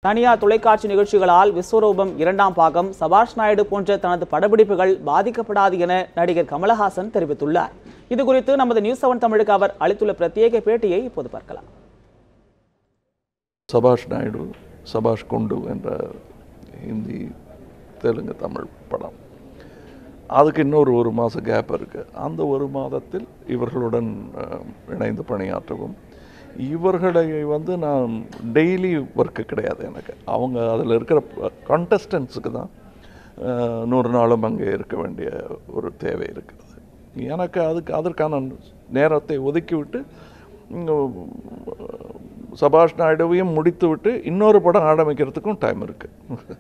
தனியார் தொலைக்காட்சி நிகழ்ச்சிகளால் விஸ்வரூபம் 2ஆம் பாகம், சபாஷ் நாயுடு போன்ற தனது படப்பிடிப்புகள் பாதிக்கப்படாது என நடிகர் கமலஹாசன் தெரிவித்துள்ளார். இதுகுறித்து நமது நியூஸ் 7 தமிழுக்கு அவர் அளித்துள்ள பிரத்யேக பேட்டியை இப்போது பார்க்கலாம். சபாஷ் நாயுடு, சபாஷ் குண்டு என்ற ஹிந்தி, தெலுங்கு, தமிழ் படம். அதுக்கு இன்னொரு 1 மாத கேப் இருக்குது. அந்த 1 மாதத்தில் இவர்களுடன் இணைந்து பணியாற்றவும், இவர்களை நான் டெய்லி ஒர்க்கு கிடையாது எனக்கு. அவங்க அதில் இருக்கிற கான்டெஸ்டன்ஸுக்கு தான் 100 நாளும் அங்கே இருக்க வேண்டிய ஒரு தேவை இருக்கிறது. எனக்கு அதற்கான நேரத்தை ஒதுக்கிவிட்டு சபாஷ் நாயுடுவையும் முடித்து விட்டு இன்னொரு படம் ஆரம்பிக்கிறதுக்கும் டைம் இருக்குது.